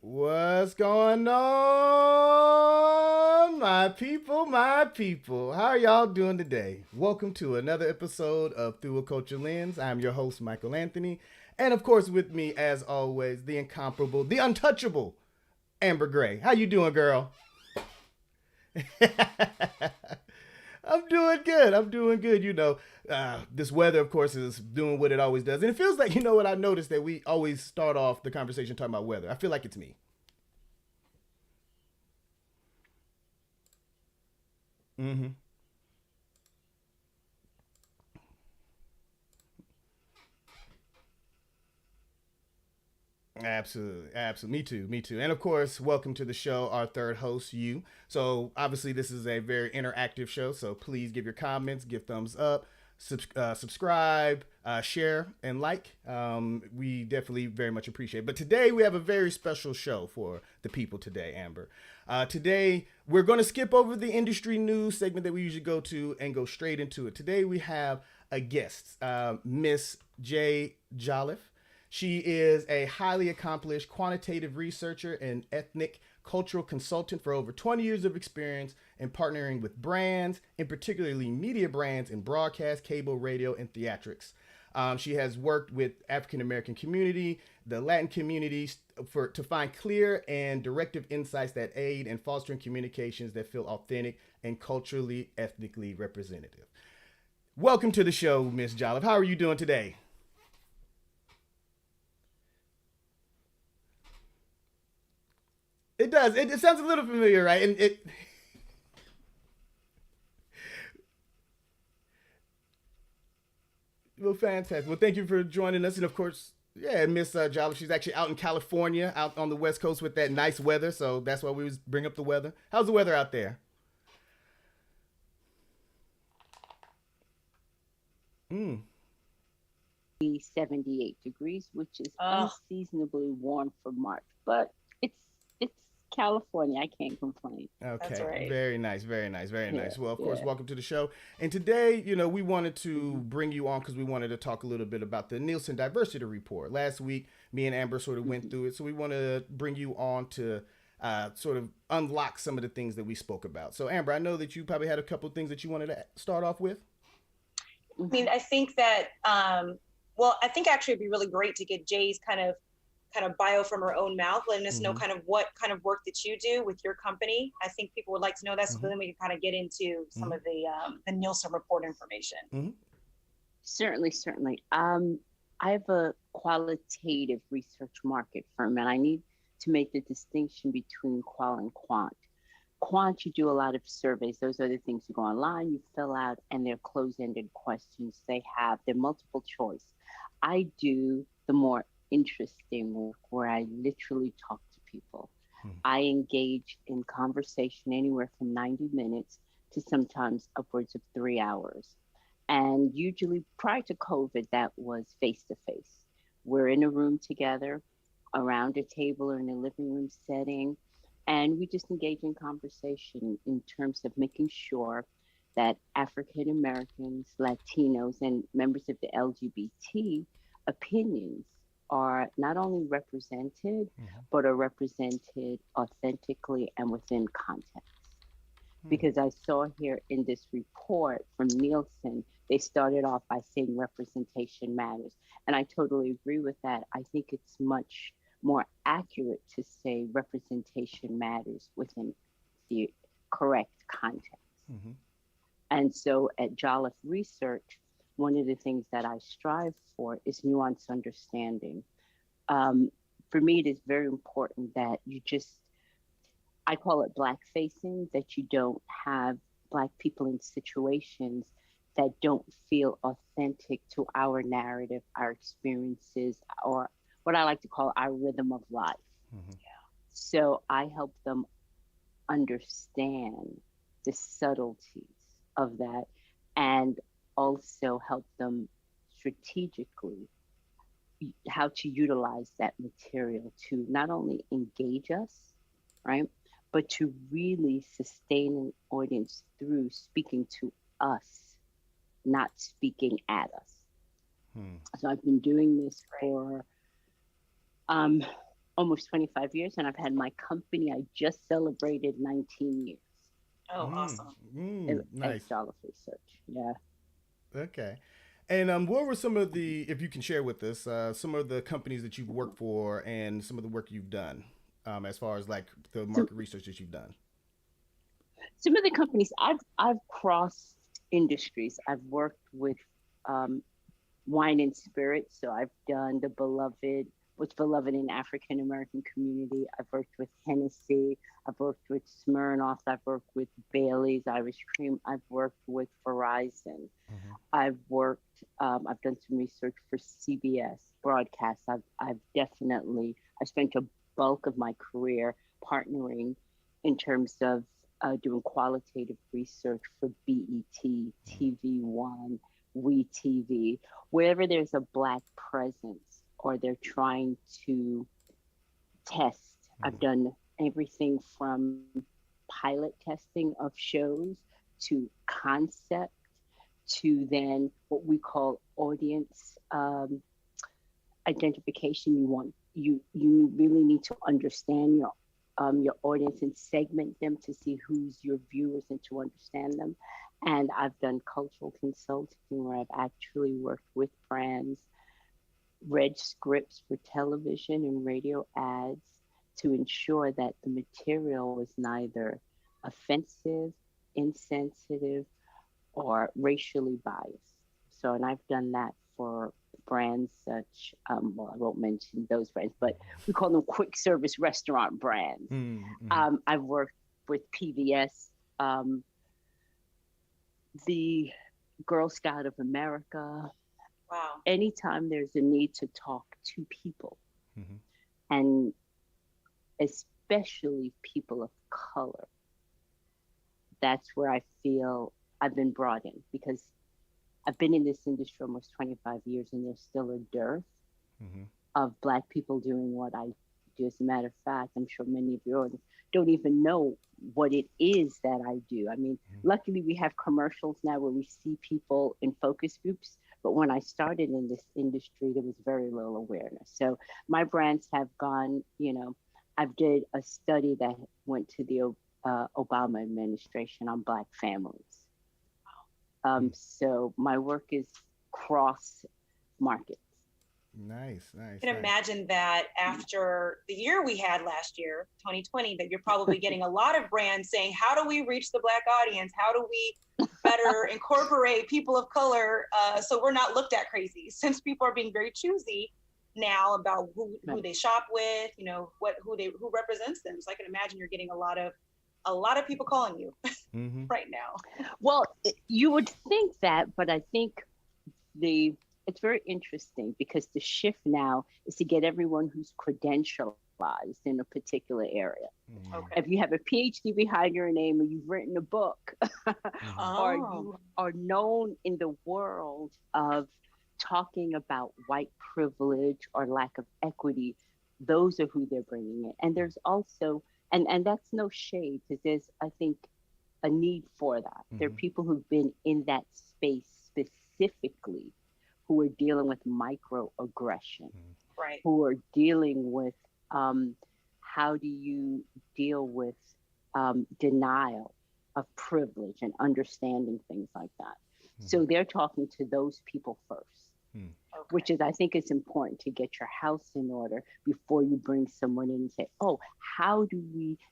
What's going on, my people, my people? How are y'all doing today? Welcome to another episode of Through a Culture Lens. I'm your host, Michael Anthony. And of course, with me, as always, the incomparable, the untouchable, Amber Gray. How you doing, girl? I'm doing good. I'm doing good. This weather, of course, is doing what it always does. And it feels like, what I noticed that we always start off the conversation talking about weather. I feel like it's me. Mm-hmm. Absolutely, absolutely. Me too, me too. And of course, welcome to the show, our third host, you. So obviously, this is a very interactive show. So please give your comments, give thumbs up, subscribe, share, and like. We definitely very much appreciate it. But today we have a very special show for the people today, Amber. Today we're going to skip over the industry news segment that we usually go to and go straight into it. Today we have a guest, Miss J. Jolliffe. She is a highly accomplished quantitative researcher and ethnic cultural consultant for over 20 years of experience in partnering with brands, and particularly media brands in broadcast, cable, radio, and theatrics. She has worked with African American community, the Latin communities, to find clear and directive insights that aid in fostering communications that feel authentic and culturally, ethnically representative. Welcome to the show, Miss Jolliffe. How are you doing today? It does. It sounds a little familiar, right? And it. Well, fantastic. Well, thank you for joining us, and of course, yeah, Miss Jolly. She's actually out in California, out on the West Coast with that nice weather. So that's why we was bring up the weather. How's the weather out there? Mm. 78 degrees, which is Oh, unseasonably warm for March. But it's it's California. I can't complain. that's Okay, right. very nice, very nice, very Yeah, nice. Well, of course, yeah. welcome to the show. And today, we wanted to Hmm. bring you on because we wanted to talk a little bit about the Nielsen Diversity Report. Last week, me and Amber sort of went Hmm. through it, so we want to bring you on to sort of unlock some of the things that we spoke about. So, Amber, I know that you probably had a couple of things that you wanted to start off with. I mean, Hmm. I think that I think actually it'd be really great to get Jay's kind of bio from her own mouth, letting us know Mm-hmm. kind of what kind of work that you do with your company. I think people would like to know that, so Mm-hmm. then we can kind of get into some Mm-hmm. of the Nielsen report information. Mm-hmm. Certainly, certainly. I have a qualitative research market firm, and I need to make the distinction between qual and quant. Quant, you do a lot of surveys. Those are the things you go online, you fill out, and they're closed-ended questions. They're multiple choice. I do the more interesting work where I literally talk to people. I engage in conversation anywhere from 90 minutes to sometimes upwards of 3 hours. And usually prior to COVID, that was face to face. We're in a room together around a table or in a living room setting, and we just engage in conversation in terms of making sure that African Americans, Latinos, and members of the LGBT opinions are not only represented, Mm-hmm. but are represented authentically and within context. Mm-hmm. Because I saw here in this report from Nielsen, they started off by saying representation matters. And I totally agree with that. I think it's much more accurate to say representation matters within the correct context. Mm-hmm. And so at Jolliffe Research, one of the things that I strive for is nuanced understanding. Um, for me, it is very important that I call it black facing, that you don't have black people in situations that don't feel authentic to our narrative, our experiences, or what I like to call our rhythm of life. Mm-hmm. So I help them understand the subtleties of that and also help them strategically how to utilize that material to not only engage us, right, but to really sustain an audience through speaking to us, not speaking at us. Mm-hmm. So I've been doing this Right. for um, almost 25 years, and I've had my company. I just celebrated 19 years Oh, awesome. at Nice. Jolliffe Research. Yeah. Okay. And what were some of the, if you can share with us, some of the companies that you've worked for and some of the work you've done, as far as like the So market research that you've done? some of the companies I've crossed industries. I've worked with um, wine and spirits. So I've done the beloved, what's beloved in African American community. I've worked with Hennessy. I've worked with Smirnoff. I've worked with Bailey's Irish Cream. I've worked with Verizon. Mm-hmm. I've done some research for CBS broadcasts. I spent a bulk of my career partnering in terms of doing qualitative research for BET, TV1, WeTV, wherever there's a Black presence or they're trying to test. I've done everything from pilot testing of shows to concept to then what we call audience identification. You really need to understand your audience and segment them to see who's your viewers and to understand them. And I've done cultural consulting where I've actually worked with brands, read scripts for television and radio ads to ensure that the material was neither offensive, insensitive, or racially biased. So, and I've done that for brands such, well, I won't mention those brands, but we call them quick service restaurant brands. Mm-hmm. I've worked with PBS, the Girl Scout of America. Wow. Anytime there's a need to talk to people, Mm-hmm. and especially people of color, that's where I feel I've been brought in because I've been in this industry almost 25 years and there's still a dearth Mm-hmm. of Black people doing what I do. As a matter of fact, I'm sure many of you don't even know what it is that I do. I mean, luckily we have commercials now where we see people in focus groups, but when I started in this industry, there was very little awareness. So my brands have gone, I did a study that went to the Obama administration on Black families. So my work is cross markets. Nice, nice. I can imagine that after the year we had last year, 2020, that you're probably getting a lot of brands saying, how do we reach the Black audience? How do we better incorporate people of color so we're not looked at crazy? Since people are being very choosy now about who they shop with, who represents them. So I can imagine you're getting a lot of people calling you Mm-hmm. right now. Well, you would think that, but I think it's very interesting because the shift now is to get everyone who's credentialized in a particular area. Mm-hmm. Okay. If you have a PhD behind your name or you've written a book or you are known in the world of talking about white privilege or lack of equity, those are who they're bringing in. And there's also, and that's no shade because there's, I think, a need for that. Mm-hmm. There are people who've been in that space specifically who are dealing with microaggression, Right. who are dealing with how do you deal with denial of privilege and understanding things like that. Mm-hmm. So they're talking to those people first, Okay. which is, I think it's important to get your house in order before you bring someone in and say, oh,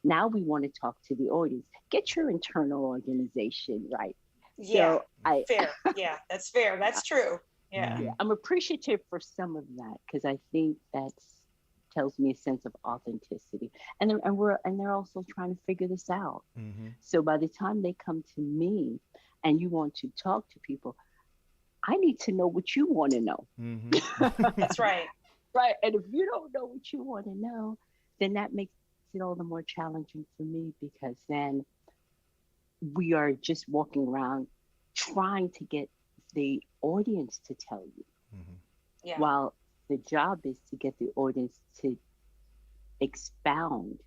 now we want to talk to the audience. Get your internal organization right. Yeah, So fair. Yeah, that's fair. That's true. Yeah. Mm-hmm. Yeah, I'm appreciative for some of that because I think that tells me a sense of authenticity, and they're also trying to figure this out. Mm-hmm. So by the time they come to me, and you want to talk to people, I need to know what you want to know. Mm-hmm. That's right. Right, and if you don't know what you want to know, then that makes it all the more challenging for me because then we are just walking around trying to get the audience to tell you, Yeah. while the job is to get the audience to expound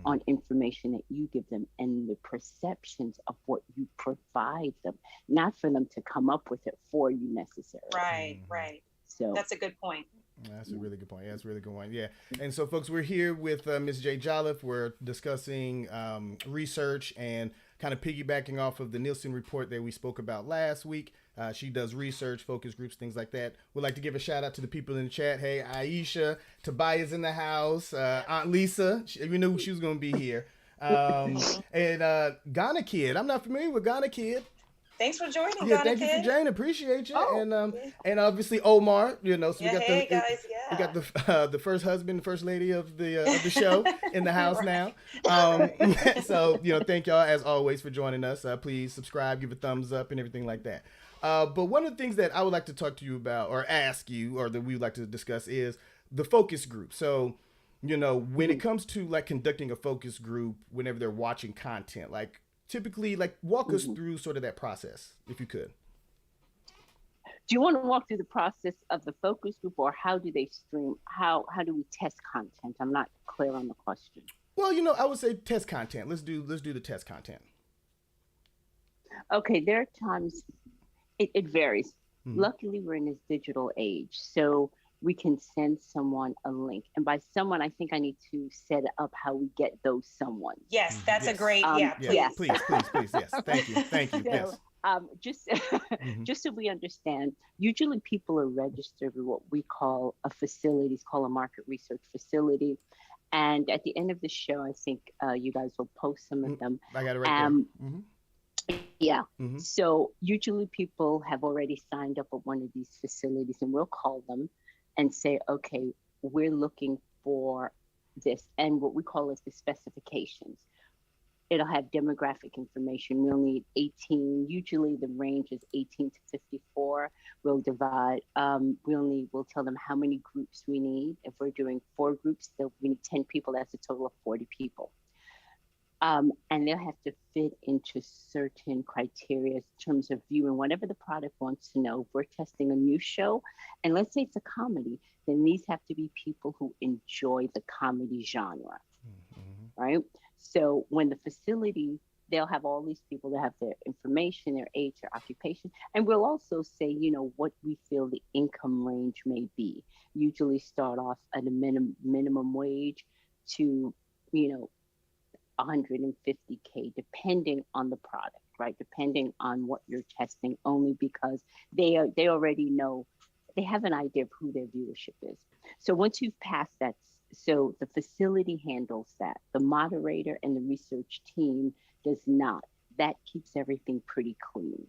on information that you give them and the perceptions of what you provide them, not for them to come up with it for you necessarily. Right. Right. So That's a good point. That's a really good point. Yeah, that's a really good one. Yeah. And so, folks, we're here with Ms. J. Jolliffe. We're discussing research and kind of piggybacking off of the Nielsen report that we spoke about last week. She does research, focus groups, things like that. We'd like to give a shout out to the people in the chat. Hey, Aisha, Tobias in the house, Aunt Lisa. We knew she was going to be here. And Ghana Kid. I'm not familiar with Ghana Kid. Thanks for joining. Yeah, thank you for joining. Appreciate you. And obviously Omar, so we got we got the first husband, the first lady of the show in the house now. So thank y'all as always for joining us. Please subscribe, give a thumbs up, and everything like that. But one of the things that I would like to talk to you about, or ask you, or that we would like to discuss, is the focus group. So when it comes to like conducting a focus group, whenever they're watching content, like typically, like walk us through sort of that process, if you could. Do you want to walk through the process of the focus group, or how do they stream? How do we test content? I'm not clear on the question. Well, I would say test content. Let's do the test content. Okay, there are times it varies. Luckily, we're in this digital age, so we can send someone a link. And by someone, I think I need to set up how we get those someone. Yes, that's a great, please. Yes. Please, yes. Thank you. So, yes. Just so we understand, usually people are registered with what we call a facility. It's called a market research facility. And at the end of the show, I think you guys will post some of them. I got it right there. Yeah. So usually people have already signed up at one of these facilities, and we'll call them and say, okay, we're looking for this, and what we call is the specifications. It'll have demographic information. We'll need 18, usually the range is 18 to 54. We'll divide, we'll tell them how many groups we need. If we're doing 4 groups, we need 10 people, that's a total of 40 people. And they'll have to fit into certain criteria in terms of viewing whatever the product wants to know. If we're testing a new show, and let's say it's a comedy, then these have to be people who enjoy the comedy genre, right? So when the facility, they'll have all these people that have their information, their age, their occupation, and we'll also say, what we feel the income range may be. Usually start off at a minimum wage to, 150K, depending on the product, right? Depending on what you're testing, only because they already know, they have an idea of who their viewership is. So once you've passed that, so the facility handles that. The moderator and the research team does not. That keeps everything pretty clean.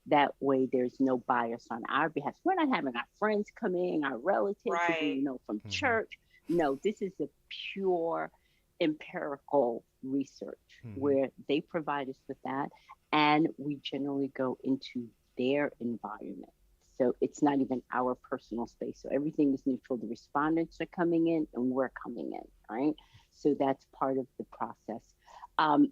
That way there's no bias on our behalf. We're not having our friends come in, our relatives, right, from church. No, this is a pure empirical research where they provide us with that, and we generally go into their environment. So it's not even our personal space. So everything is neutral. The respondents are coming in and we're coming in, right? So that's part of the process.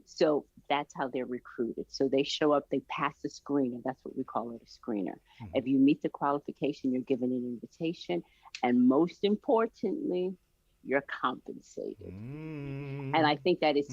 So that's how they're recruited. So they show up, they pass a screener. That's what we call it, a screener. If you meet the qualification, you're given an invitation. And most importantly, you're compensated. And I think that is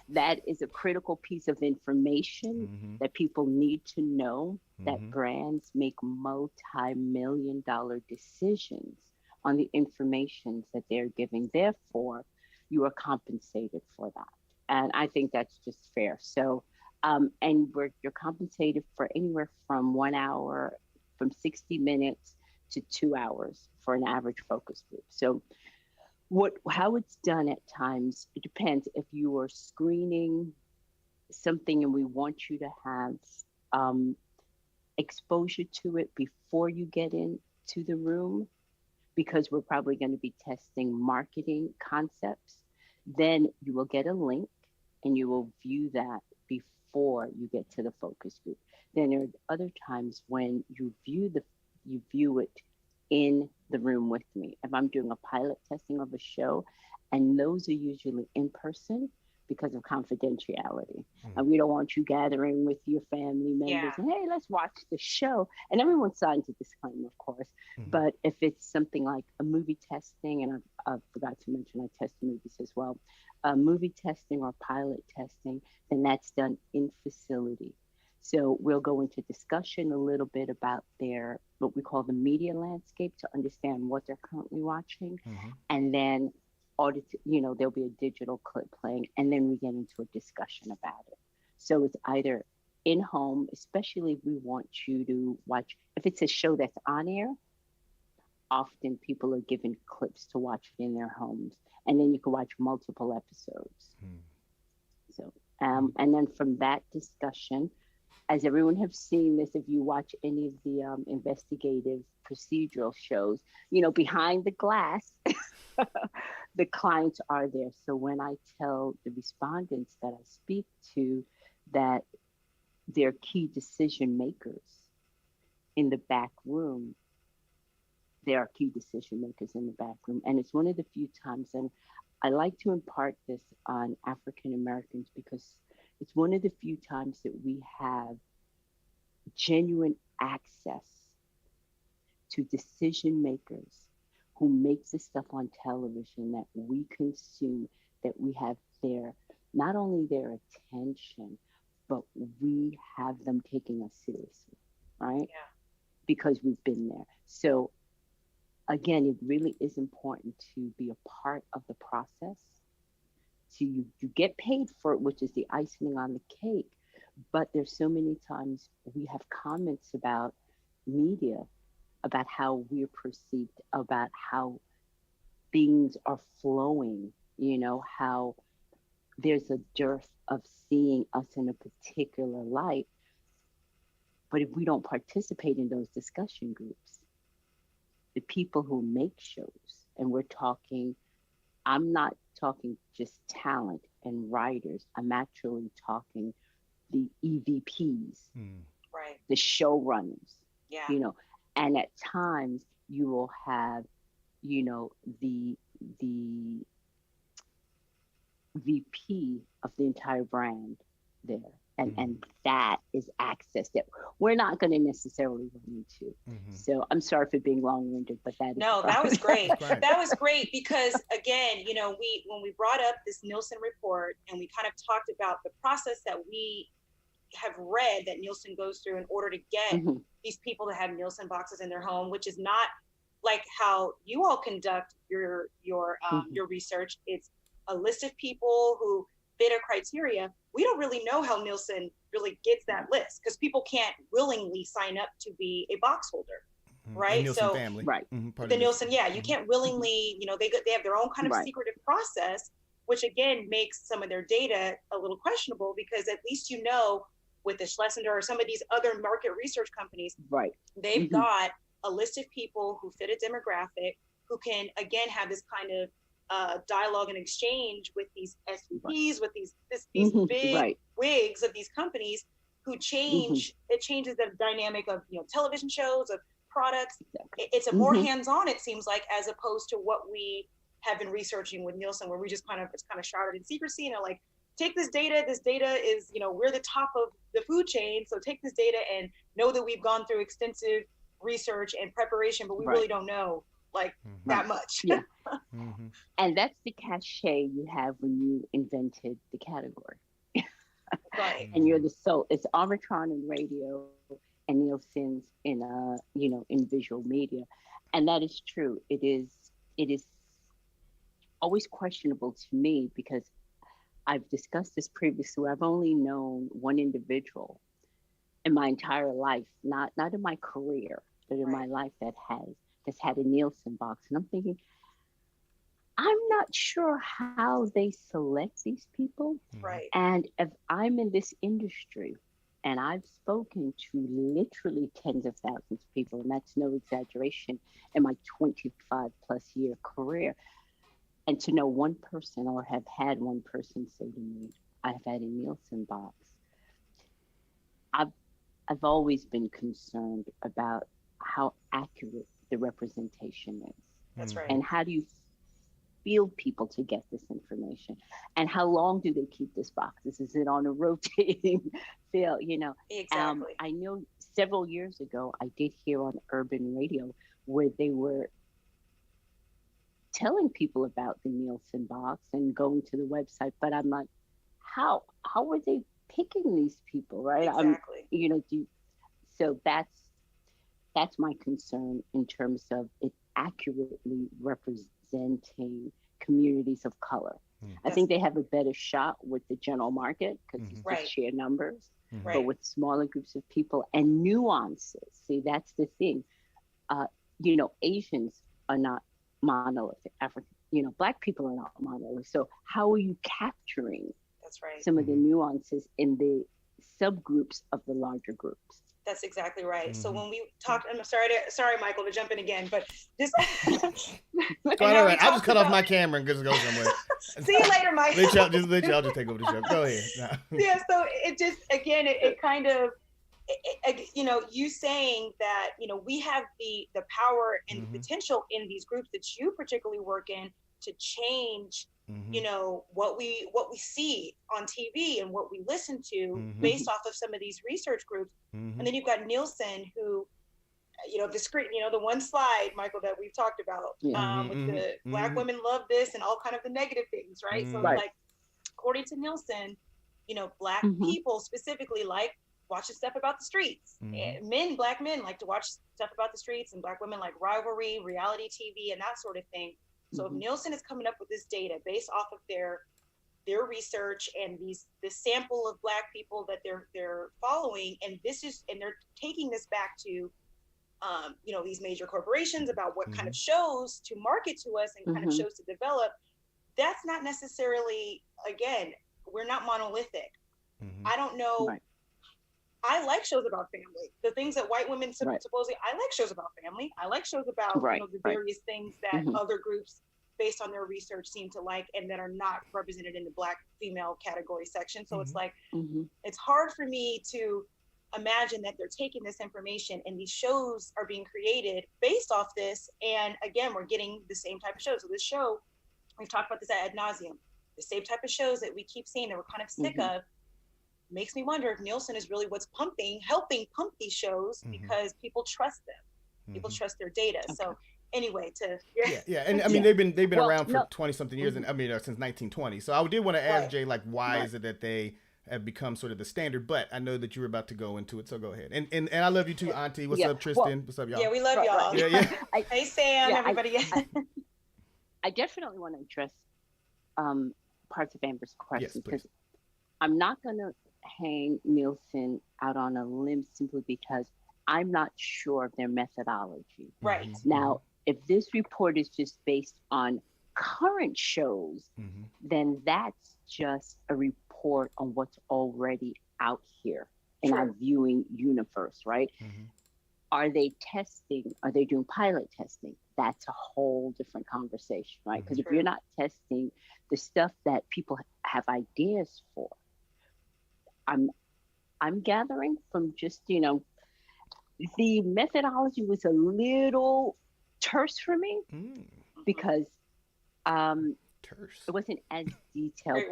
that is a critical piece of information that people need to know, that brands make multi-million-dollar decisions on the information that they're giving. Therefore, you are compensated for that. And I think that's just fair. So, and you're compensated for anywhere from 1 hour, from 60 minutes to 2 hours for an average focus group. So how it's done at times, it depends. If you are screening something and we want you to have exposure to it before you get into the room, because we're probably going to be testing marketing concepts, then you will get a link and you will view that before you get to the focus group. Then there are other times when you view it in the room with me. If I'm doing a pilot testing of a show, and those are usually in person because of confidentiality. And we don't want you gathering with your family members and, hey, let's watch the show. And everyone signs a disclaimer, of course. But if it's something like a movie testing, and I forgot to mention I test movies as well, movie testing or pilot testing, then that's done in facility. So we'll go into discussion a little bit about their what we call the media landscape to understand what they're currently watching. Mm-hmm. And then there'll be a digital clip playing, and then we get into a discussion about it. So it's either in home, especially if we want you to watch, if it's a show that's on air, often people are given clips to watch it in their homes. And then you can watch multiple episodes. Mm. So, and then from that discussion, as everyone have seen this, if you watch any of the investigative procedural shows, behind the glass, the clients are there. So when I tell the respondents that I speak to that they're key decision makers in the back room, there are key decision makers in the back room. And it's one of the few times, and I like to impart this on African Americans because it's one of the few times that we have genuine access to decision makers who make the stuff on television that we consume, that we have not only their attention, but we have them taking us seriously, right? Yeah. Because we've been there. So again, it really is important to be a part of the process. So you get paid for it, which is the icing on the cake. But there's so many times we have comments about media, about how we're perceived, about how things are flowing, how there's a dearth of seeing us in a particular light. But if we don't participate in those discussion groups, the people who make shows, and I'm not talking just talent and writers, I'm actually talking the EVPs, right, the showrunners, yeah, and at times you will have, the VP of the entire brand there. And that is access that we're not going to necessarily run into. Mm-hmm. So I'm sorry for being long-winded, but that that was great. Right. That was great because again, when we brought up this Nielsen report and we kind of talked about the process that we have read that Nielsen goes through in order to get these people to have Nielsen boxes in their home, which is not like how you all conduct your research. It's a list of people who fit a criteria. We don't really know how Nielsen really gets that list because people can't willingly sign up to be a box holder, right? The Nielsen family, right? The Nielsen, you can't willingly, they have their own kind of secretive process, which again makes some of their data a little questionable because at least with the Schlesinger or some of these other market research companies, right? They've got a list of people who fit a demographic who can again have this kind of dialogue and exchange with these SVPs, with these big wigs of these companies who it changes the dynamic of television shows, of products. It's a more hands-on, it seems like, as opposed to what we have been researching with Nielsen, where we just it's kind of shrouded in secrecy, like, take this data is, we're the top of the food chain, so take this data and know that we've gone through extensive research and preparation, but we really don't know that much. Yeah. And that's the cachet you have when you invented the category. Right. And you're it's Arbitron in radio and Nielsen's in in visual media. And that is true. It is always questionable to me because I've discussed this previously. I've only known one individual in my entire life, not in my career, but in my life that's had a Nielsen box. And I'm thinking, I'm not sure how they select these people. Right. And if I'm in this industry and I've spoken to literally tens of thousands of people, and that's no exaggeration, in my 25 plus year career, and to know one person or have had one person say to me, I've had a Nielsen box, I've always been concerned about how accurate the representation is. That's right. And how do you field people to get this information? And how long do they keep this box? Is it on a rotating field? Exactly. I know several years ago, I did hear on urban radio where they were telling people about the Nielsen box and going to the website, but I'm like, how are they picking these people, right? Exactly. So that's my concern in terms of it accurately representing communities of color. I think they have a better shot with the general market because you just share numbers, but with smaller groups of people and nuances. See, that's the thing. Asians are not monolithic. Black people are not monolithic. So how are you capturing some of the nuances in the subgroups of the larger groups? That's exactly right. So when we talked, I'm sorry, Michael, to jump in again, but this. All right, I'll just cut off my camera and just go somewhere. See you later, Michael. Let y'all just take over the show. Go ahead. No. Yeah. So it just, again, it kind of, you saying that, we have the power and the potential in these groups that you particularly work in to change, what we see on TV and what we listen to based off of some of these research groups. And then you've got Nielsen, who, the screen, the one slide, Michael, that we've talked about, with the Black women love this and all kind of the negative things, right? So like, according to Nielsen, Black people specifically like watching stuff about the streets. Black men like to watch stuff about the streets, and Black women like rivalry, reality TV, and that sort of thing. So if Nielsen is coming up with this data based off of their research and this sample of Black people that they're following, and they're taking this back to these major corporations about what kind of shows to market to us and kind of shows to develop, that's not necessarily, again, we're not monolithic. I don't know. Right. I like shows about family. The things that white women supposedly, I like shows about family. I like shows about the various things that other groups, based on their research, seem to like and that are not represented in the Black female category section. So it's like, it's hard for me to imagine that they're taking this information and these shows are being created based off this. And again, we're getting the same type of shows. So this show, we've talked about this ad nauseum, the same type of shows that we keep seeing that we're kind of sick of. Makes me wonder if Nielsen is really what's helping pump these shows because people trust them. People trust their data. Okay. So anyway, and I mean they've been around for 20 something years, and I mean since 1920. So I did want to ask Jay, like, why is it that they have become sort of the standard? But I know that you were about to go into it, so go ahead. And I love you too, Auntie. What's up, Tristan? What's up, y'all? Yeah, we love y'all. Hey Sam, everybody. I definitely want to address parts of Amber's question because I'm not going to hang Nielsen out on a limb simply because I'm not sure of their methodology. Right. Now, if this report is just based on current shows, then that's just a report on what's already out here in our viewing universe, right? Are they testing? Are they doing pilot testing? That's a whole different conversation, right? Because if you're not testing the stuff that people have ideas for, I'm gathering from just, the methodology was a little terse for me because it wasn't as detailed,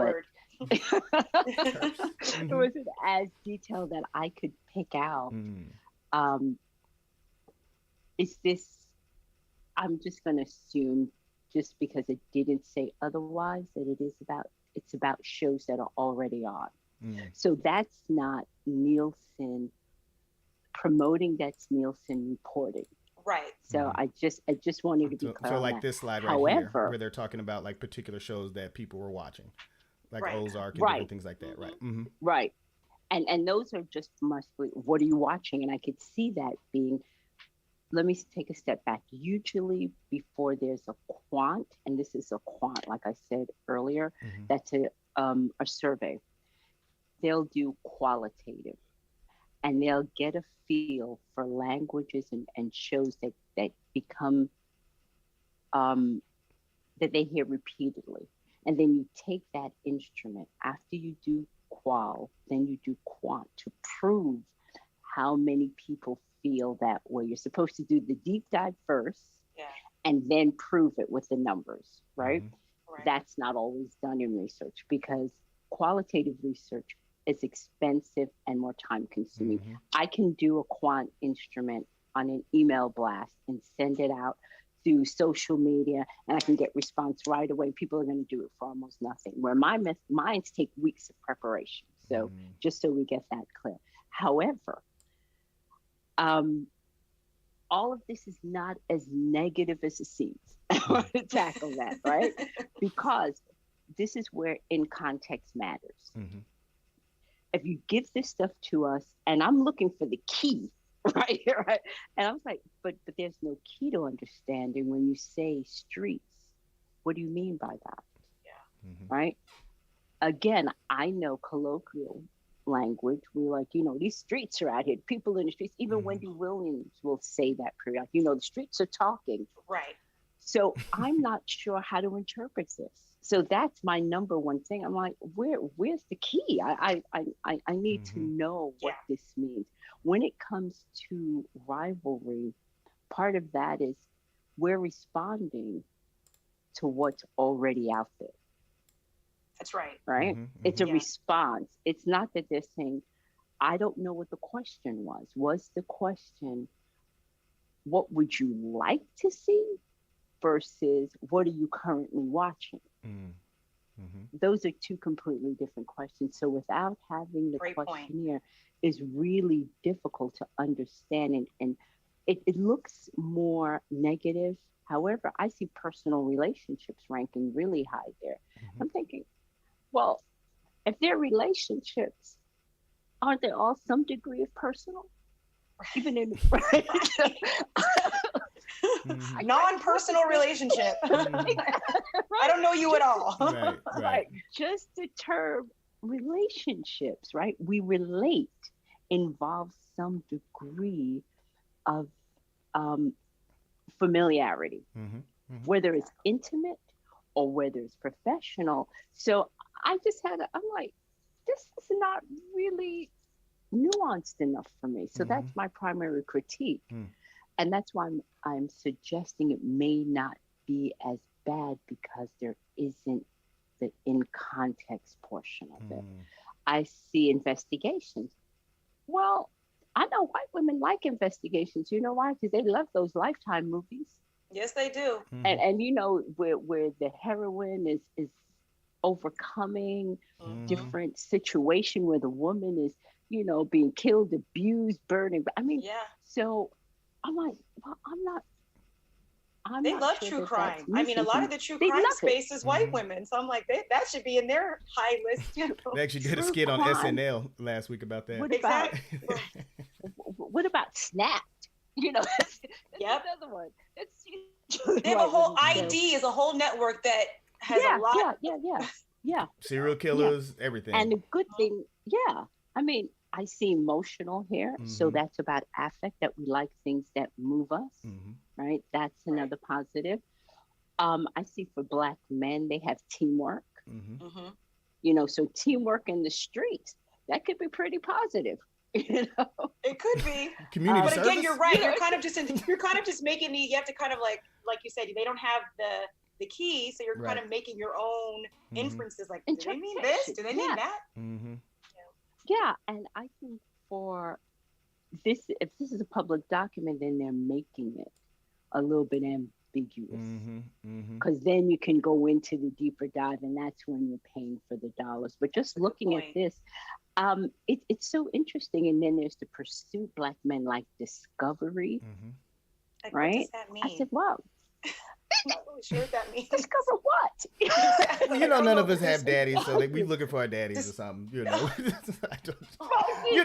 it wasn't as detailed that I could pick out. Is this, I'm just going to assume, just because it didn't say otherwise, that it's about shows that are already on. So that's not Nielsen promoting, that's Nielsen reporting. Right. So I just wanted to be clear. So like this slide right here, where they're talking about like particular shows that people were watching, like Ozark and different things like that, right? Right. And those are just mostly, what are you watching? And I could see that being, let me take a step back. Usually before there's a quant, and this is a quant, like I said earlier, that's a survey. They'll do qualitative, and they'll get a feel for languages and shows that become, that they hear repeatedly. And then you take that instrument, after you do qual, then you do quant to prove how many people feel that way. You're supposed to do the deep dive first and then prove it with the numbers, right? That's not always done in research because qualitative research is expensive and more time consuming. I can do a quant instrument on an email blast and send it out through social media, and I can get response right away. People are going to do it for almost nothing, where mines take weeks of preparation. So just so we get that clear. However, all of this is not as negative as it seems. I want to tackle that, right? Because this is where in context matters. Mm-hmm. If you give this stuff to us, and I'm looking for the key, right? Right. And I was like, but there's no key to understanding when you say streets. What do you mean by that? Yeah. Mm-hmm. Right. Again, I know colloquial language. We're like, these streets are out here. People in the streets. Even Mm-hmm. Wendy Williams will say that periodically. The streets are talking. Right. So I'm not sure how to interpret this. So that's my number one thing. I'm like, where's the key? I need to know what this means. When it comes to rivalry, part of that is we're responding to what's already out there. That's right. Right? Mm-hmm. It's a response. It's not that they're saying, I don't know what the question was. Was the question, what would you like to see versus what are you currently watching? Mm-hmm. Those are two completely different questions. So without having the questionnaire is really difficult to understand. And it looks more negative. However, I see personal relationships ranking really high there. Mm-hmm. I'm thinking, well, if they're relationships, aren't they all some degree of personal? Even in right? Mm-hmm. Non-personal relationship. I don't know you at all. Right. Just the term relationships, right? We relate involves some degree of familiarity, whether it's intimate or whether it's professional. So I'm like, this is not really nuanced enough for me. So that's my primary critique. And that's why I'm suggesting it may not be as bad because there isn't the in context portion of it. I see investigations. Well, I know white women like investigations. You know why? Because they love those Lifetime movies. Yes, they do. And where the heroine is overcoming different situation where the woman is, being killed, abused, burning. I mean, so I'm like, well, they love true crime. I mean, a lot of the true crime space is white women. So I'm like, that should be in their high list too. They actually did a skit on SNL last week about that. What about Snapped? That's another one. They have a whole ID is a whole network that has a lot. Yeah. Serial killers, everything. And the good thing, I mean, I see emotional here. So that's about affect, that we like things that move us, right? That's another positive. I see for Black men, they have teamwork. So teamwork in the streets, that could be pretty positive. It could be. Community but service? Again, you're right. You're kind of just making me. You have to kind of like you said, they don't have the key, so you're kind of making your own inferences. Like, do they mean this? Do they mean that? Yeah, and I think for this, if this is a public document, then they're making it a little bit ambiguous, because then you can go into the deeper dive, and that's when you're paying for the dollars. But just looking at this, it's so interesting. And then there's the pursuit. Black men like discovery, right? What does that mean? I said, wow. I'm not really sure what that means. Discover what? Well, none of us have daddies, so we looking for our daddies or something.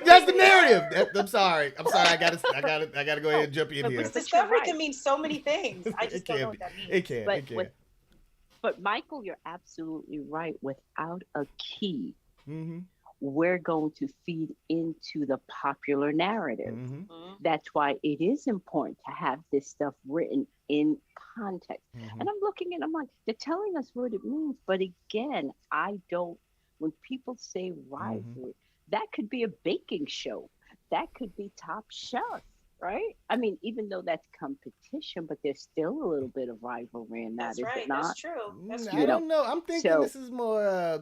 That's the narrative. I'm sorry. I gotta go ahead and jump in here. Discovery can mean so many things. I just don't know what that means. It can. But Michael, you're absolutely right. Without a key, we're going to feed into the popular narrative. That's why it is important to have this stuff written in context. And I'm looking and I'm like, they're telling us what it means. But again, when people say rivalry, that could be a baking show. That could be Top Chef, right? I mean, even though that's competition, but there's still a little bit of rivalry in that, is it not? That's true. That's true. I don't know. I'm thinking this is more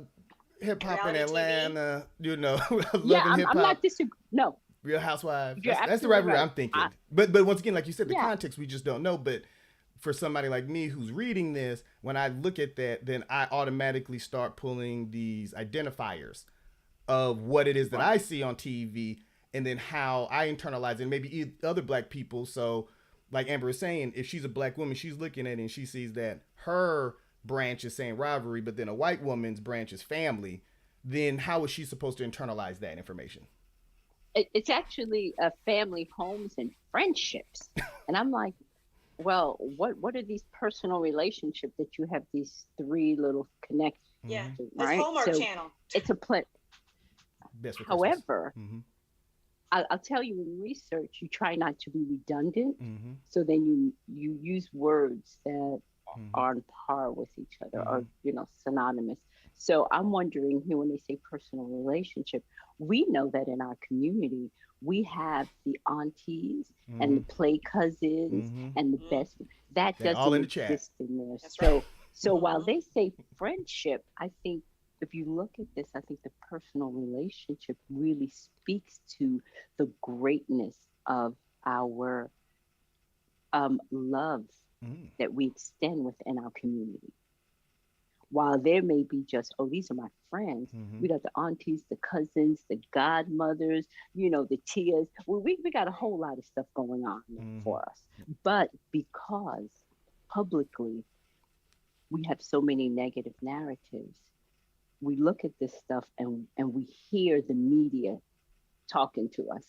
hip hop in Atlanta, I'm not disagreeing. No. Real Housewives. That's the rivalry I'm thinking. But once again, like you said, the context, we just don't know. But for somebody like me who's reading this, when I look at that, then I automatically start pulling these identifiers of what it is that I see on TV, and then how I internalize it, and maybe other Black people. So like Amber is saying, if she's a black woman, she's looking at it and she sees that her branch is saying rivalry, but then a white woman's branch is family, then how is she supposed to internalize that information? It's actually family, homes, and friendships. And I'm like, well, what are these personal relationships that you have these three little connections? Yeah, right? This Hallmark channel. It's a play. However, I'll tell you, in research, you try not to be redundant. So then you use words that are on par with each other, or synonymous. So I'm wondering here, when they say personal relationship, we know that in our community we have the aunties and the play cousins and the best. That doesn't exist in there. That's so right. so while they say friendship, I think if you look at this, I think the personal relationship really speaks to the greatness of our love that we extend within our community. While there may be just, oh, these are my friends, we got the aunties, the cousins, the godmothers, the tias. Well, we got a whole lot of stuff going on for us. But because publicly we have so many negative narratives, we look at this stuff and we hear the media talking to us,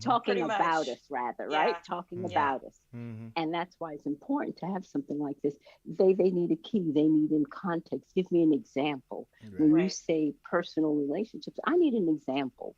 talking about us rather, right? Talking about us. And that's why it's important to have something like this. They need a key. They need in context. Give me an example. When you say personal relationships, I need an example.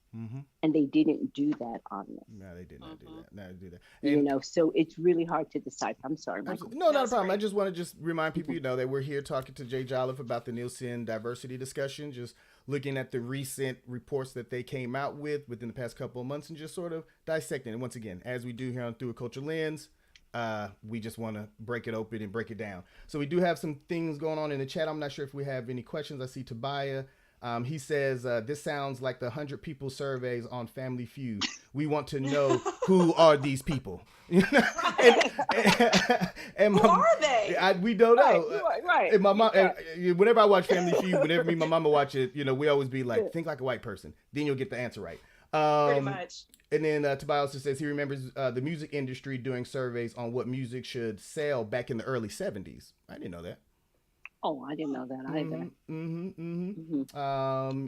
And they didn't do that on this. No, they did not do that. No, they do that. And, so it's really hard to decipher. I'm sorry, Michael. No, not a problem. I just want to remind people, that we're here talking to Jay Jolliffe about the Nielsen Diversity discussion, just looking at the recent reports that they came out with within the past couple of months and just sort of dissecting it. And once again, as we do here on Through a Culture Lens, we just want to break it open and break it down. So we do have some things going on in the chat. I'm not sure if we have any questions. I see Tobiah. He says, this sounds like the 100 people surveys on Family Feud. We want to know, who are these people? and who are they? We don't know. Right. And my mom, whenever I watch Family Feud, whenever me and my mama watch it, we always be like, think like a white person. Then you'll get the answer right. Pretty much. And then Tobias also says he remembers the music industry doing surveys on what music should sell back in the early 70s. I didn't know that. Oh, I didn't know that either.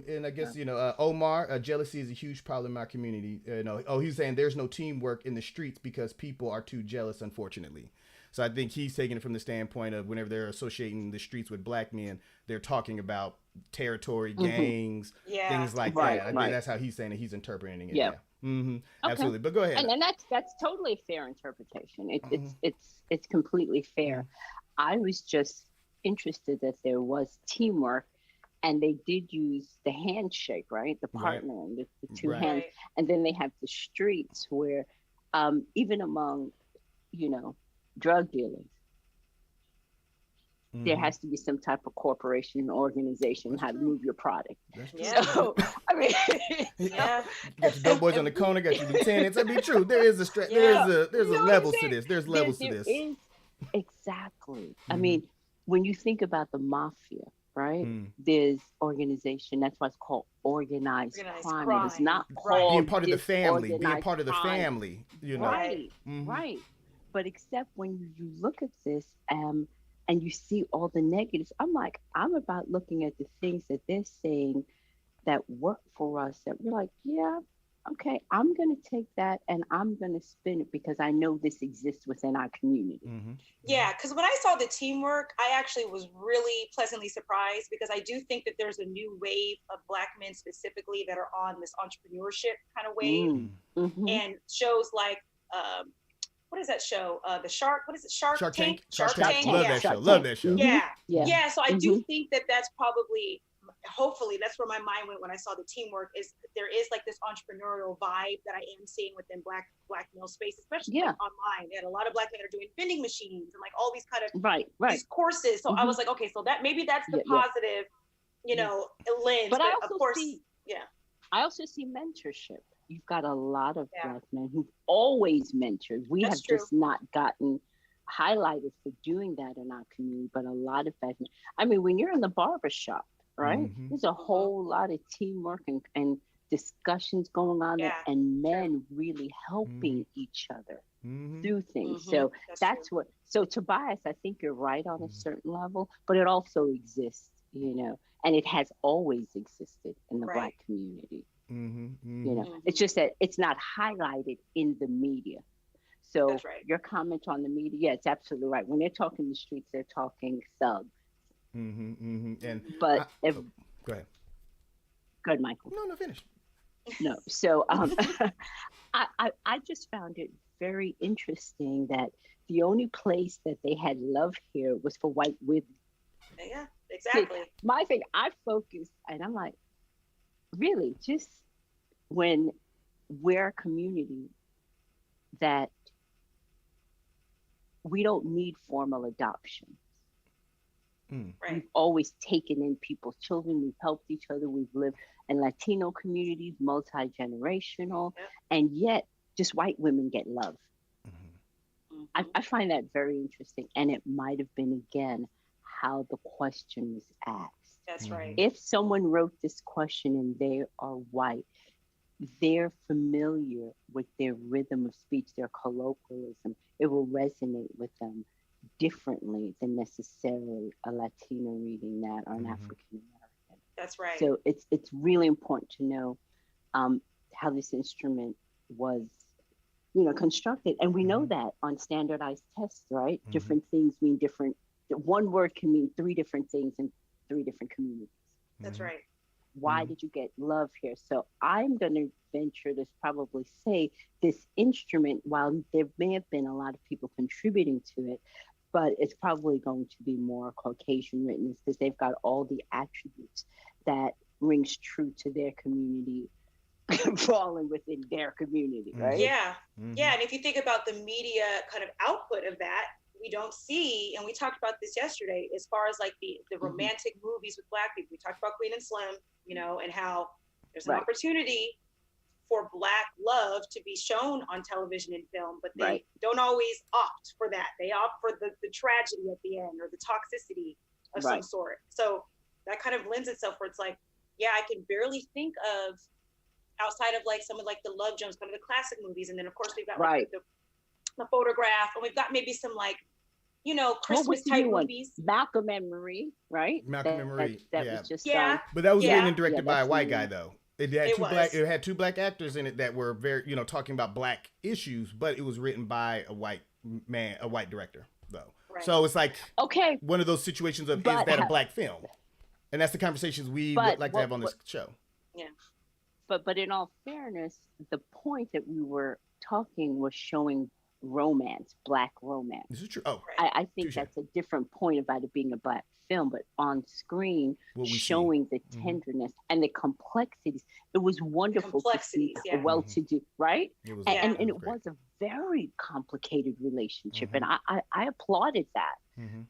And I guess, Omar, jealousy is a huge problem in our community. He's saying there's no teamwork in the streets because people are too jealous, unfortunately. So I think he's taking it from the standpoint of whenever they're associating the streets with black men, they're talking about territory, gangs, things like that. I think that's how he's saying it. He's interpreting it. Yeah. Absolutely. But go ahead. And that's totally a fair interpretation. It's completely fair. I was just interested that there was teamwork, and they did use the handshake, right? The partner and the two hands. And then they have the streets where even among, drug dealers, there has to be some type of corporation, organization, how to move your product. So, I mean, got your dope boys on the corner, got your lieutenants. That'd be true. There is there's a levels to this. There's levels to this. Exactly. I mean, when you think about the mafia, right? There's organization. That's why it's called organized crime. It is not called being part of the family. Being part of the family. Right. But except when you look at this, and you see all the negatives, I'm about looking at the things that they're saying that work for us. That we're like, yeah, okay, I'm going to take that and I'm going to spin it because I know this exists within our community. Yeah, because when I saw the teamwork, I actually was really pleasantly surprised because I do think that there's a new wave of Black men specifically that are on this entrepreneurship kind of wave. And shows like, what is that show? The Shark, what is it? Shark Tank? Shark Tank. Love that show. Love that show. Yeah. So I do think that that's probably, hopefully that's where my mind went when I saw the teamwork, is there is like this entrepreneurial vibe that I am seeing within black male space, especially like online. They had a lot of Black men that are doing vending machines and like all these kind of these courses. So I was like, okay, so that maybe that's the positive, lens. But I of course, I also see mentorship. You've got a lot of Black men who've always mentored. We have just not gotten highlighted for doing that in our community, but a lot of Black men. I mean, when you're in the barber shop, right? There's a whole lot of teamwork and discussions going on there, Yeah, and true. men really helping each other Mm-hmm. through things. Mhm. So That's true. so Tobias, I think you're right on a Mhm. certain level, but it also exists, and it has always existed in the Right. Black community. Mm-hmm. It's just that it's not highlighted in the media. So That's right. your comment on the media, yeah, it's absolutely right. When they're talking the streets, they're talking thugs. Mm-hmm. Mm-hmm. And But if go ahead. good, Michael. No, finish. No. So I just found it very interesting that the only place that they had love here was for white women. Yeah, exactly. My thing, I focus, and I'm like, really, just when we're a community that we don't need formal adoption. Right. We've always taken in people's children. We've helped each other. We've lived in Latino communities, multi-generational, Yep. and yet just white women get love. Mhm. I find that very interesting. And it might have been, again, how the question was asked. That's right. If someone wrote this question and they are white, they're familiar with their rhythm of speech, their colloquialism. It will resonate with them differently than necessarily a Latino reading that or an African American. That's right. So it's really important to know how this instrument was, constructed. And we know that on standardized tests, right? Different things mean different. One word can mean three different things in three different communities. That's right. Why did you get love here? So I'm going to venture to probably say this instrument, while there may have been a lot of people contributing to it, but it's probably going to be more Caucasian written because they've got all the attributes that rings true to their community, falling within their community, right? Yeah. Yeah. And if you think about the media kind of output of that, we don't see, and we talked about this yesterday, as far as like the romantic movies with Black people. We talked about Queen and Slim, and how there's an opportunity for Black love to be shown on television and film, but they don't always opt for that. They opt for the tragedy at the end or the toxicity of some sort. So that kind of lends itself where it's like, yeah, I can barely think of outside of like some of like the Love Jones, kind of the classic movies. And then of course we've got like the Photograph, and we've got maybe some like, Christmas type movies. Malcolm and Marie, right? Malcolm and Marie. That was just but that was written and directed by a white guy, though. It had two black actors in it that were very, talking about Black issues, but it was written by a white man, a white director, though. Right. So it's like one of those situations of, is that a Black film? And that's the conversations we would like to have on this show. Yeah. But in all fairness, the point that we were talking was showing romance, Black romance. This is true. Oh, I think that's a different point about it being a Black film, but on screen, showing the tenderness and the complexities. It was wonderful to see a well-to-do, right? And it was a very complicated relationship, and I applauded that.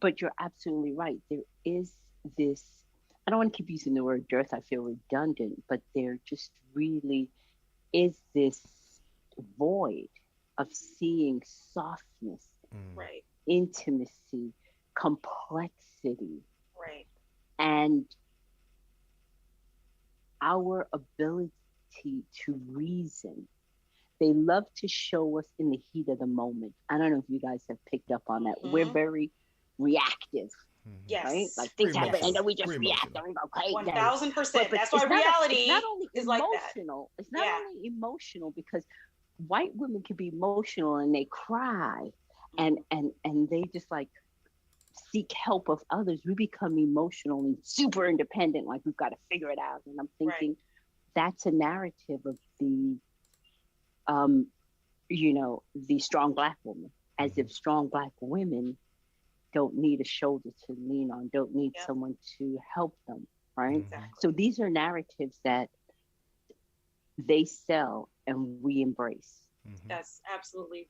But you're absolutely right. There is this, I don't want to keep using the word dearth, I feel redundant, but there just really is this void of seeing softness, intimacy, complexity, and our ability to reason. They love to show us in the heat of the moment. I don't know if you guys have picked up on that. We're very reactive. Yes. Right? Like things happen and then we just react and we go crazy. 1000%. That's why reality is like that. It's not only emotional because white women can be emotional and they cry and they just like seek help of others. We become emotional and super independent, like we've got to figure it out. And I'm thinking that's a narrative of the the strong Black woman, as if strong Black women don't need a shoulder to lean on, don't need someone to help them, right? Exactly. So these are narratives that they sell and we embrace. That's absolutely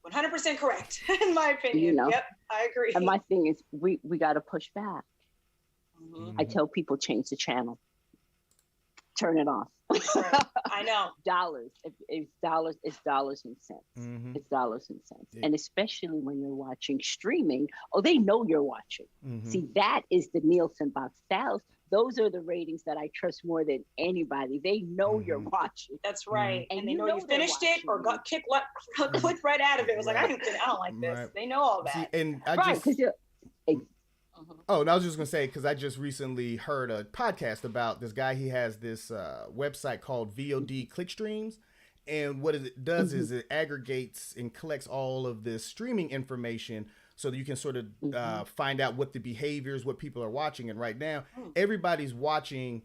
100% correct, in my opinion. Yep, I agree. And my thing is, we got to push back. I tell people, change the channel. turn it off. Right. I know. Dollars. It's dollars. It's dollars and cents. Mm-hmm. It's dollars and cents. Yeah. And especially when you're watching streaming, they know you're watching. Mm-hmm. See, that is the Nielsen box. Those are the ratings that I trust more than anybody. They know you're watching. That's right. Mm-hmm. And they know you finished it or got clicked right out of it. It was like, I don't like this. Right. They know all that. See, and I right, just... Oh, and I was just going to say, because I just recently heard a podcast about this guy. He has this website called VOD Clickstreams. And what it does is it aggregates and collects all of this streaming information so that you can sort of find out what the behaviors, what people are watching. And right now, everybody's watching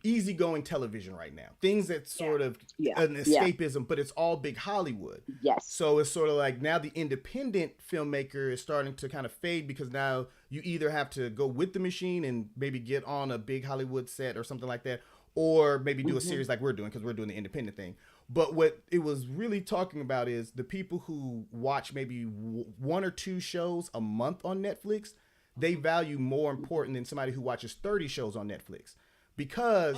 easygoing television right now. Things that sort of an escapism, but it's all big Hollywood. Yes. So it's sort of like now the independent filmmaker is starting to kind of fade because now you either have to go with the machine and maybe get on a big Hollywood set or something like that, or maybe do a series like we're doing because we're doing the independent thing. But what it was really talking about is the people who watch maybe one or two shows a month on Netflix, they value more important than somebody who watches 30 shows on Netflix. Because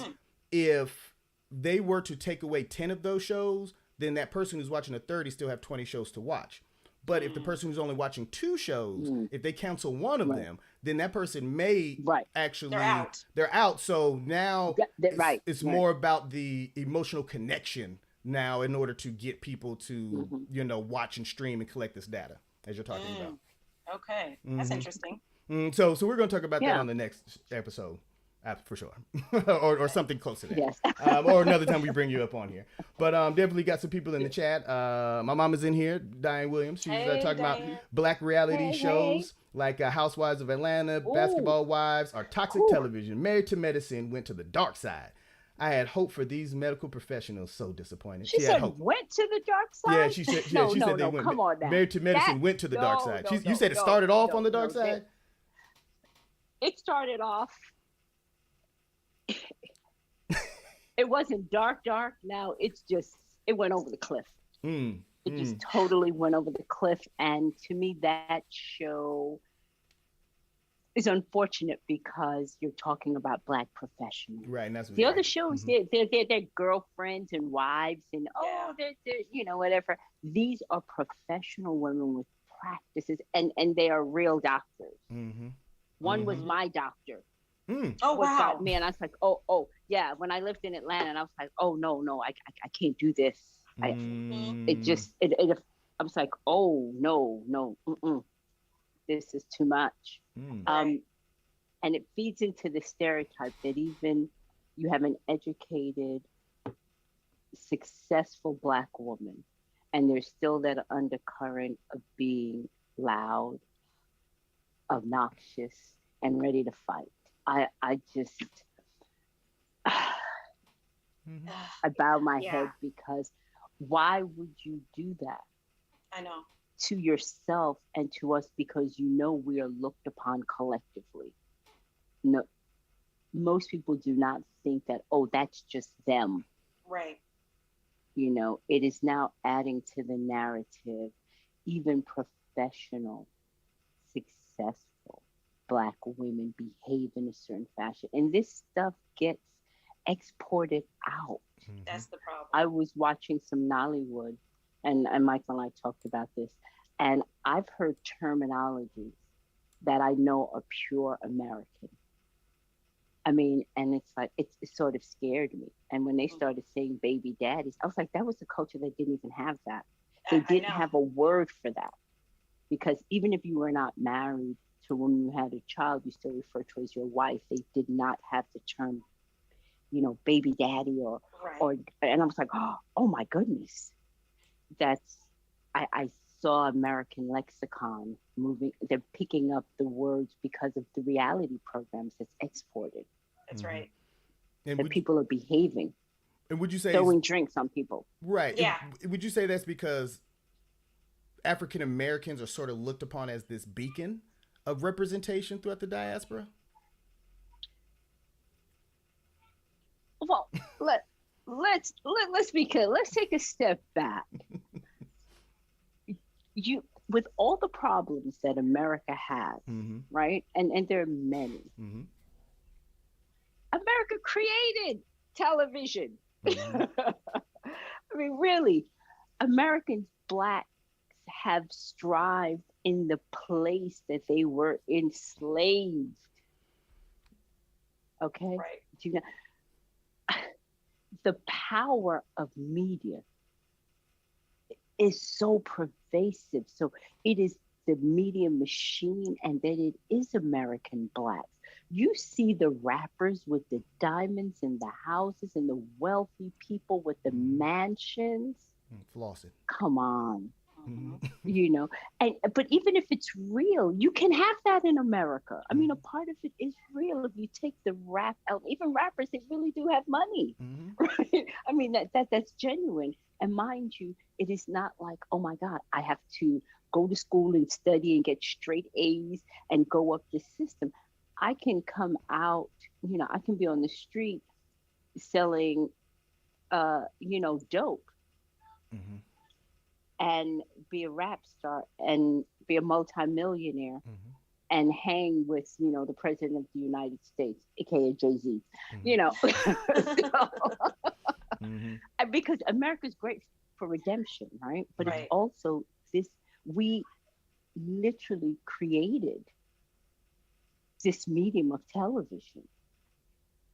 if they were to take away 10 of those shows, then that person who's watching the 30 still have 20 shows to watch. But if the person who's only watching 2 shows, if they cancel one of them, then that person may actually... They're out. So now it's more about the emotional connection now in order to get people to, watch and stream and collect this data, as you're talking about. Okay. That's interesting. So we're going to talk about that on the next episode. For sure. or something close to that. Yes. Or another time we bring you up on here. But definitely got some people in the chat. My mom is in here, Diane Williams. She's talking about black reality shows like Housewives of Atlanta, Basketball Wives, or Toxic Television. Married to Medicine went to the dark side. I had hope for these medical professionals. So disappointed. She said hope. Went to the dark side? Yeah, she said they went. Come on now. Married to Medicine went to the dark side. You said it started off on the dark side? It started off... It wasn't dark. Now it went over the cliff. It just totally went over the cliff. And to me, that show is unfortunate because you're talking about black professionals. Right. And that's what the other shows, they're girlfriends and wives and they're whatever. These are professional women with practices and they are real doctors. One was my doctor. Oh wow! Man, I was like, oh yeah. When I lived in Atlanta, and I was like, oh no, I can't do this. I was like, oh no, this is too much. And it feeds into the stereotype that even you have an educated, successful black woman, and there's still that undercurrent of being loud, obnoxious, and ready to fight. I just I bow my head because why would you do that? I know. To yourself and to us because we are looked upon collectively. No, most people do not think that, that's just them. Right. It is now adding to the narrative, even professional, successful Black women behave in a certain fashion, and this stuff gets exported out. That's the problem. I was watching some Nollywood, and Michael and I talked about this, and I've heard terminologies that I know are pure American. I mean, and it's like it sort of scared me. And when they started saying baby daddies, I was like, that was a culture that didn't even have that. They didn't have a word for that, because even if you were not married to when you had a child, you still refer to as your wife. They did not have the term, baby daddy or, and I was like, oh my goodness. I saw American lexicon moving. They're picking up the words because of the reality programs that's exported. That's right. And that people are behaving. And would you say throwing drinks on people? Right. Yeah. Would you say that's because African Americans are sort of looked upon as this beacon of representation throughout the diaspora? Well, let's be clear. Let's take a step back. With all the problems that America has, right? And there are many. America created television. Mm-hmm. I mean, really, Americans, blacks, have strived in the place that they were enslaved. Okay? Right. Do you know, the power of media is so pervasive. So it is the media machine, and that it is American blacks. You see the rappers with the diamonds and the houses and the wealthy people with the mansions. Flossing. Come on. Mm-hmm. You know, and but even if it's real, you can have that in America. I mean, a part of it is real. If you take the rap out, even rappers, they really do have money, Mm-hmm. right? I mean, that's genuine. And mind you, it is not like, oh my God, I have to go to school and study and get straight A's and go up the system. I can come out, you know, I can be on the street selling, dope, Mm-hmm. and be a rap star and be a multimillionaire Mm-hmm. and hang with, the president of the United States, aka Jay-Z, Mm-hmm. you know. Mm-hmm. And because America's great for redemption, right? But Right. it's also this, we literally created this medium of television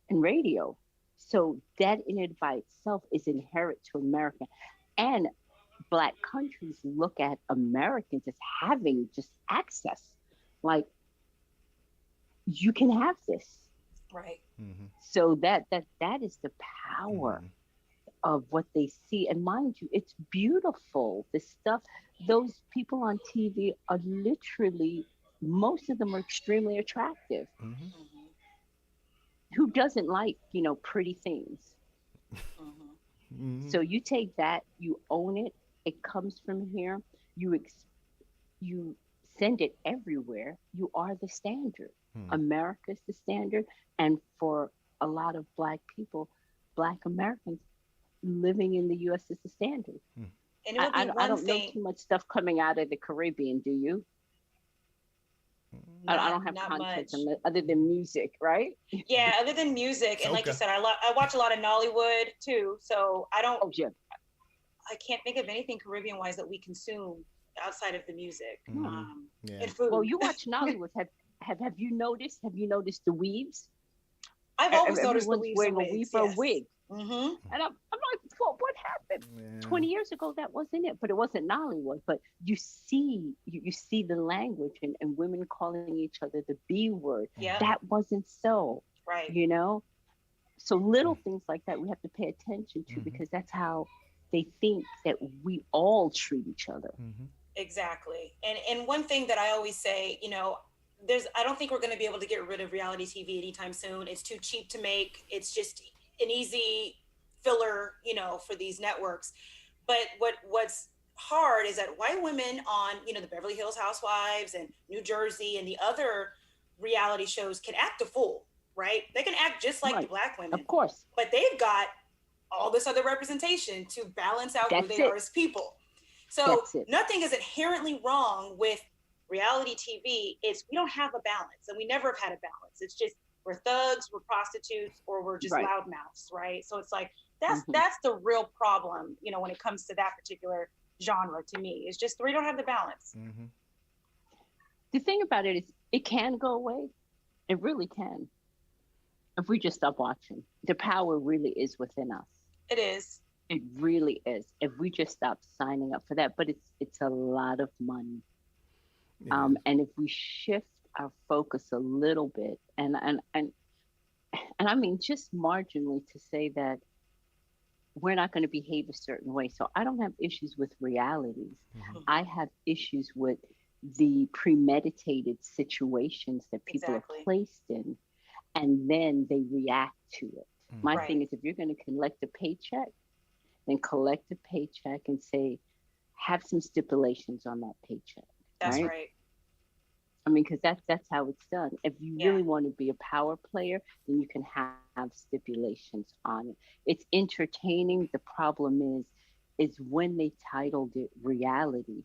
and radio. So that in it by itself is inherent to America. And Black countries look at Americans as having just access. Like, you can have this. Right. Mm-hmm. So that is the power of what they see. And mind you, it's beautiful. The stuff, those people on TV are literally, most of them are extremely attractive. Mm-hmm. Who doesn't like, pretty things? Mm-hmm. So you take that, you own it. It comes from here. You send it everywhere. You are the standard. America's the standard. And for a lot of Black people, Black Americans living in the U.S. is the standard. And it would be I don't know too much stuff coming out of the Caribbean, do you? I don't have context other than music, right? Yeah, other than music. And like you said, I watch a lot of Nollywood too. So I don't, Oh, yeah. I can't think of anything Caribbean wise that we consume outside of the music Yeah. and food. Well, you watch Nollywood. Have you noticed? Have you noticed the weaves? I've always noticed the Everyone's weaves wearing and a weave wigs, or a yes. wig. Mm-hmm. And I'm like, well, what happened? Yeah. 20 years ago, that wasn't it. But it wasn't Nollywood. But you see the language and women calling each other the B word. Yeah. That wasn't so. Right. So little things like that we have to pay attention to because that's how they think that we all treat each other. Mm-hmm. Exactly. And one thing that I always say, I don't think we're going to be able to get rid of reality TV anytime soon. It's too cheap to make. It's just an easy filler, for these networks. But what's hard is that white women on, the Beverly Hills Housewives and New Jersey and the other reality shows can act a fool, right? They can act just like the Black women. Of course. But they've got all this other representation to balance out who they are as people. So nothing is inherently wrong with reality TV. We don't have a balance, and we never have had a balance. It's just we're thugs, we're prostitutes, or we're just loudmouths, right? So it's like that's the real problem, when it comes to that particular genre. To me, it's just we don't have the balance. Mm-hmm. The thing about it is, it can go away. It really can, if we just stop watching. The power really is within us. It is. It really is. If we just stop signing up for that, but it's a lot of money. Yeah. And if we shift our focus a little bit, and I mean just marginally, to say that we're not going to behave a certain way. So I don't have issues with realities. Mm-hmm. I have issues with the premeditated situations that people are placed in, and then they react to it. Mm-hmm. My thing is, if you're going to collect a paycheck, then collect a paycheck and say, have some stipulations on that paycheck. That's right. I mean, because that's how it's done. If you really want to be a power player, then you can have stipulations on it. It's entertaining. The problem is when they titled it reality,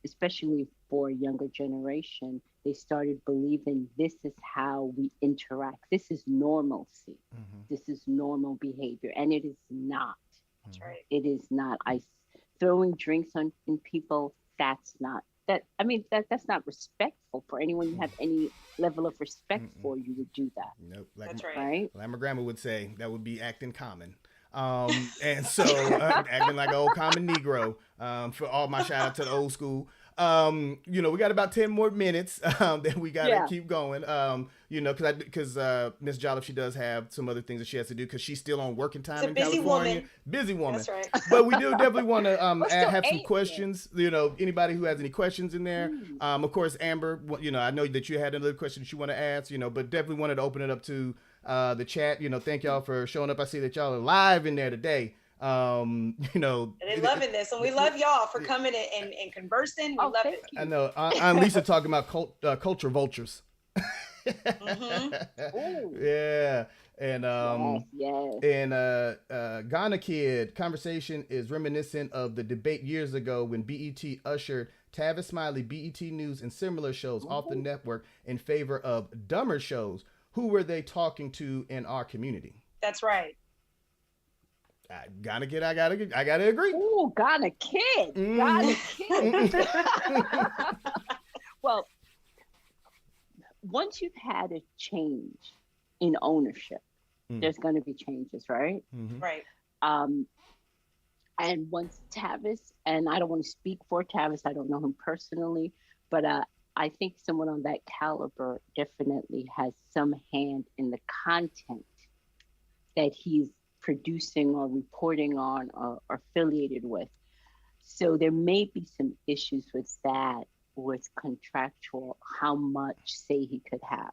especially for a younger generation, they started believing this is how we interact. This is normalcy. This is normal behavior. And it is not. That's right. It is not. Throwing drinks in people, that's not. That's not respectful for anyone you have any level of respect for. You would do that. Nope. That's right. Like my grandma would say, that would be acting common. And so acting like an old common Negro, for all my shout out to the old school. We got about 10 more minutes that we got to keep going. Because Miss Jolliffe, she does have some other things that she has to do because she's still on working time in California. Busy woman. That's right. But we do definitely want to have some questions. Anybody who has any questions in there. Of course, Amber, I know that you had another question that you want to ask, but definitely wanted to open it up to the chat. Thank y'all for showing up. I see that y'all are live in there today. And they're loving this, and we love y'all for coming and conversing. We love it. I know. I'm Lisa talking about culture vultures. Yeah. And Ghana Kid conversation is reminiscent of the debate years ago when BET ushered Tavis Smiley, BET News, and similar shows off the network in favor of dumber shows. Who were they talking to in our community? That's right. Ghana Kid, I gotta agree. Ooh, Ghana Kid. Ghana Kid. Well, once you've had a change in ownership, there's going to be changes, right? Right. And once Tavis, and I don't want to speak for Tavis, I don't know him personally, but I think someone on that caliber definitely has some hand in the content that he's producing or reporting on or affiliated with. So there may be some issues with that, with contractual, how much say he could have,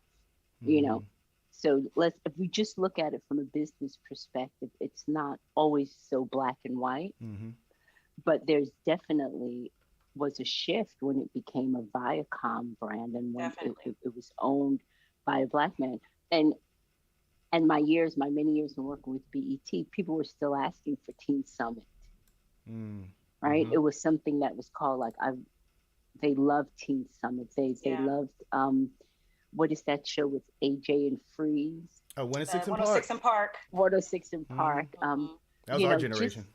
So if we just look at it from a business perspective, it's not always so black and white, but there's definitely was a shift when it became a Viacom brand and when it was owned by a Black man. And my many years in working with BET, people were still asking for Teen Summit, right? It was something that was called they loved Teen Summit. They loved, what is that show with AJ and Freeze? 106 in Park. 106 in Park. 106 in Park. That was our generation.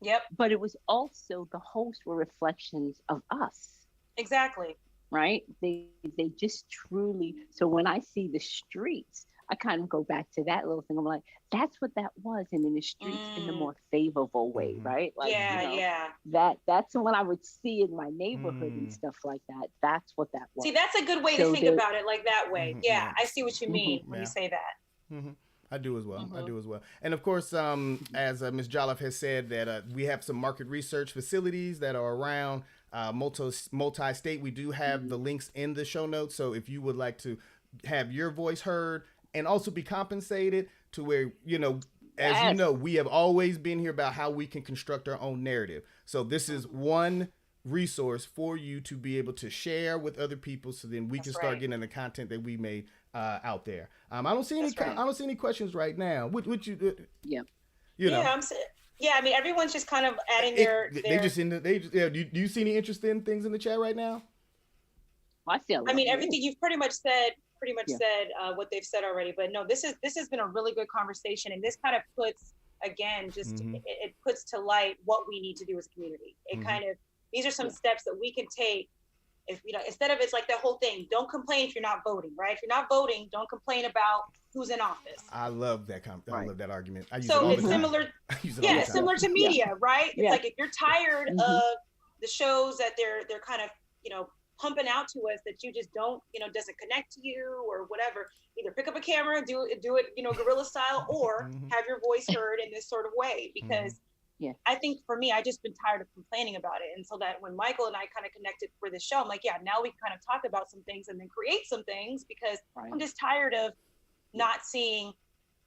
Yep. But it was also, the hosts were reflections of us. Exactly. Right? They just truly, so when I see the streets, I kind of go back to that little thing. I'm like, that's what that was. And in the streets in the more favorable way, right? Like, that's what I would see in my neighborhood and stuff like that. That's what that was. See, that's a good way to think about it, like that way. Yeah, I see what you mean when you say that. I do as well. And of course, as Ms. Jolliffe has said, that we have some market research facilities that are around multi-state. We do have the links in the show notes. So if you would like to have your voice heard and also be compensated to where, we have always been here about how we can construct our own narrative. So this is one resource for you to be able to share with other people, so then we can start getting the content that we made out there. I don't see any questions right now. Would you? I mean, everyone's just kind of adding their. Do you see any interesting things in the chat right now? I mean, everything you've pretty much said what they've said already. But no, this has been a really good conversation, and this kind of puts, again, just it puts to light what we need to do as a community. It kind of, these are some steps that we can take. If instead of, it's like that whole thing, don't complain if you're not voting, right? If you're not voting, don't complain about who's in office. I love that I love that argument. I use it so all it's the time. similar similar to media, right? It's like, if you're tired of the shows that they're kind of pumping out to us that you just don't doesn't connect to you or whatever, either pick up a camera, do it guerrilla style, or have your voice heard in this sort of way, because I think for me, I just been tired of complaining about it. And so that when Michael and I kind of connected for this show, I'm like, now we can kind of talk about some things and then create some things, because I'm just tired of not seeing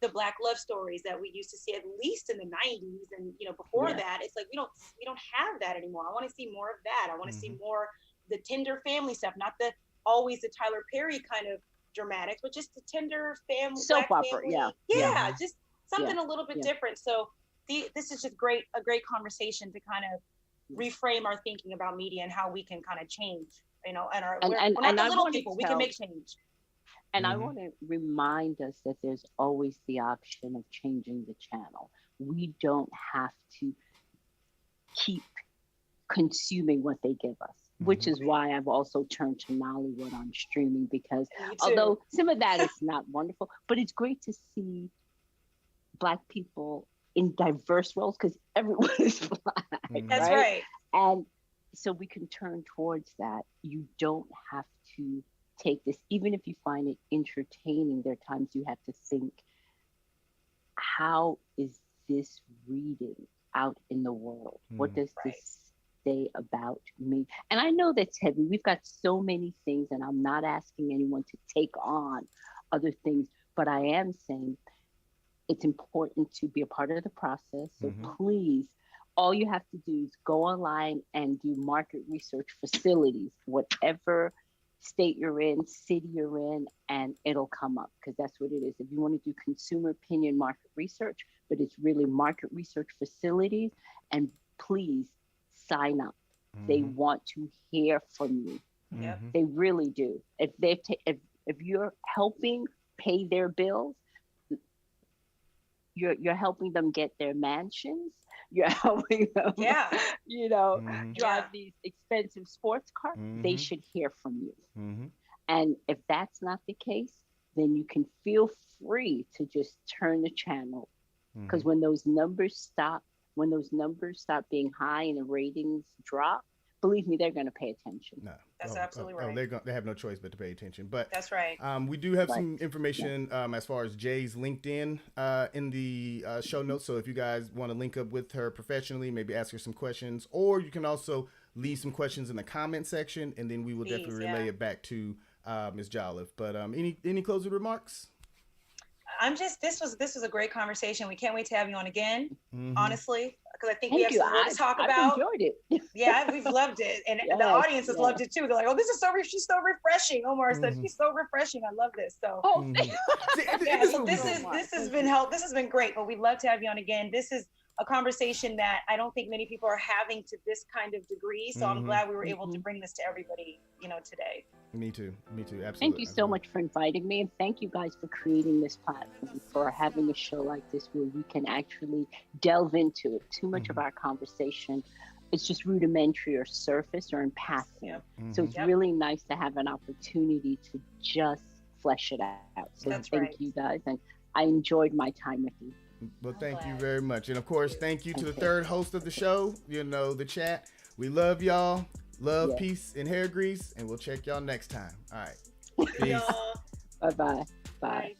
the Black love stories that we used to see, at least in the 90s. And, before that, it's like, we don't have that anymore. I want to see more of that. I want to see more the tender family stuff, not always the Tyler Perry kind of dramatics, but just the tender family, soap opera. Just something a little bit different. So this is just a great conversation to kind of reframe our thinking about media and how we can kind of change you know, and And we're and, not and the I little want to people. We tell, can make change. and I want to remind us that there's always the option of changing the channel. We don't have to keep consuming what they give us, which is why I've also turned to Nollywood on streaming, because although some of that is not wonderful, but it's great to see Black people in diverse roles, because everyone is Black. That's right. And so we can turn towards that. You don't have to take this, even if you find it entertaining, there are times you have to think, how is this reading out in the world? What does this say about me? And I know that's heavy. We've got so many things, and I'm not asking anyone to take on other things, but I am saying it's important to be a part of the process. So please, all you have to do is go online and do market research facilities, whatever state you're in, city you're in, and it'll come up, because that's what it is. If you want to do consumer opinion market research, but it's really market research facilities, and please sign up. They want to hear from you. They really do. If if you're helping pay their bills, you're helping them get their mansions. You're helping them, you know, drive these expensive sports cars. They should hear from you. And if that's not the case, then you can feel free to just turn the channel, because when those numbers stop being high and the ratings drop, believe me, they're going to pay attention. No, that's absolutely right. They have no choice but to pay attention. But that's right. We do have some information as far as Jay's LinkedIn in the show notes. So if you guys want to link up with her professionally, maybe ask her some questions, or you can also leave some questions in the comment section, and then we will definitely relay it back to Ms. Jolliffe. But any closing remarks? This was a great conversation. We can't wait to have you on again, honestly, because I think we have some more to talk about. I've enjoyed it. Yeah, we've loved it. And the audience has loved it too. They're like, oh, she's so refreshing. Omar said, she's so refreshing. I love this. So, so this has been great, but we'd love to have you on again. This is a conversation that I don't think many people are having to this kind of degree. So I'm glad we were able to bring this to everybody, today. Me too. Absolutely. Thank you so much for inviting me, and thank you guys for creating this platform, for having a show like this where we can actually delve into it. Too much of our conversation, it's just rudimentary or surface or in passing. So it's really nice to have an opportunity to just flesh it out. So thank you guys, and I enjoyed my time with you. Well, thank you very much. And of course, thank you to the third host of the show, the chat. We love y'all. Love, peace, and hair grease. And we'll check y'all next time. All right. Peace. Bye-bye. Bye.